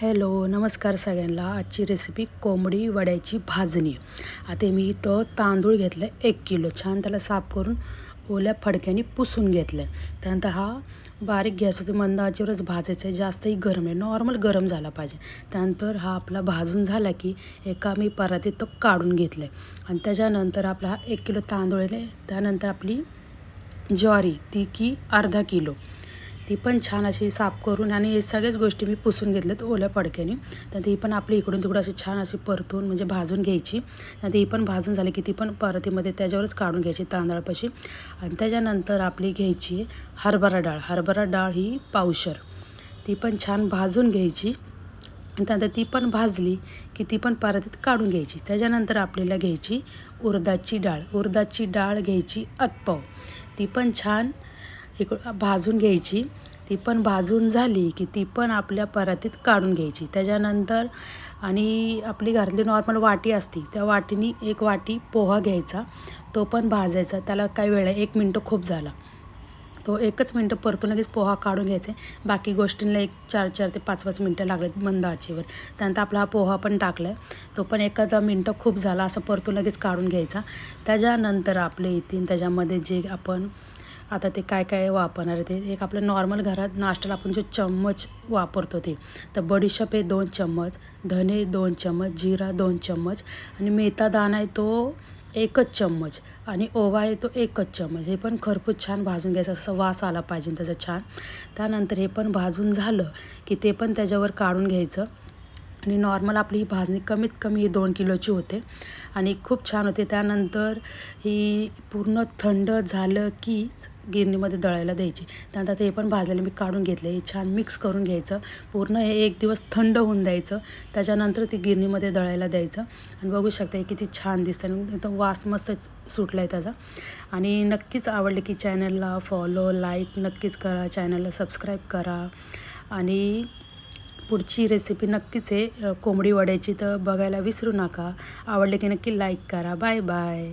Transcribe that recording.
Hello, नमस्कार सगळ्यांना. आजची रेसिपी कोंबडी वड्याची भाजणी. आता मी इथं तांदूळ घेतलं 1 किलो. छान त्याला साफ करून ओल्या फडक्याने पुसून घेतलं आहे. त्यानंतर हा बारीक गॅसवरती मंद आचेवरच भाजायचं आहे. जास्तही गरम आहे, नॉर्मल गरम झाला पाहिजे. त्यानंतर हा आपला भाजून झाला की एका मी परातीत तो काढून घेतला आहे. आणि त्याच्यानंतर आपला हा 1 किलो तांदूळ आहे. त्यानंतर आपली ज्वारी ती की अर्धा किलो, ती पण छान अशी साफ करून आणि हे सगळ्याच गोष्टी मी पुसून घेतल्यात ओल्या फडक्याने. तर ती पण आपली इकडून तिकडून अशी छान अशी परतून म्हणजे भाजून घ्यायची. आणि ती पण भाजून झाली की ती पण परातीमध्ये त्याच्यावरच काढून घ्यायची तांदळापाशी. आणि त्याच्यानंतर आपली घ्यायची हरभरा डाळ. हरभरा डाळ ही पावशर, ती पण छान भाजून घ्यायची. त्यानंतर ती पण भाजली की ती पण परातीत काढून घ्यायची. त्याच्यानंतर आपल्याला घ्यायची उडदाची डाळ. उडदाची डाळ घ्यायची अत्पाव, ती पण छान भाजून घ्यायची. ती पण भाजून झाली की ती पण आपल्या परातीत काढून घ्यायची. त्याच्यानंतर आणि आपली घरातली नॉर्मल वाटी असते, त्या वाटीने 1 वाटी पोहा घ्यायचा, तो पण भाजायचा. त्याला काही वेळ आहे, 1 मिनटं खूप झाला, तो 1च मिनटं परतून लगेच पोहा काढून घ्यायचे. बाकी गोष्टींना 4 ते 5 मिनटं लागलेत मंद आचेवर. त्यानंतर आपला हा पोहा पण टाकला आहे, तो पण एखादा मिनटं खूप झाला असं परतून लगेच काढून घ्यायचा. त्याच्यानंतर आपले येतील त्याच्यामध्ये जे आपण आता ते काय काय वापरणार आहे ते एक आपलं नॉर्मल घरात नाश्त्याला आपण जो चम्मच वापरतो ते, तर बडीशेप आहे 2 चम्मच, धने 2 चम्मच, जिरा 2 चम्मच आणि मेथीदाणा आहे तो 1च चम्मच आणि ओवा आहे तो 1च चम्मच. हे पण खरपूस छान भाजून घ्यायचं, असं वास आला पाहिजे त्याचा छान. त्यानंतर हे पण भाजून झालं की ते पण त्याच्यावर काढून घ्यायचं. आणि नॉर्मल आपली ही भाजणी कमीत कमी ही 2 किलोची होते आणि खूप छान होते. त्यानंतर ही पूर्ण थंड झालं की गिरणीमध्ये दळायला द्यायची. त्यानंतर हे पण भाजलेलं मी काढून घेतले. हे छान मिक्स करून घ्यायचं. पूर्ण हे 1 दिवस थंड होऊन द्यायचं. त्याच्यानंतर ती गिरणीमध्ये दळायला द्यायचं. आणि बघू शकता हे किती छान दिसतं आणि एकदम वास मस्त सुटला आहे त्याचा. आणि नक्कीच आवडले की चॅनलला फॉलो, लाईक नक्कीच करा, चॅनलला सबस्क्राईब करा. आणि पुढची रेसिपी नक्कीच आहे कोंबडी वड्याची, तर बघायला विसरू नका. आवडले की नक्की लाईक करा. Bye bye.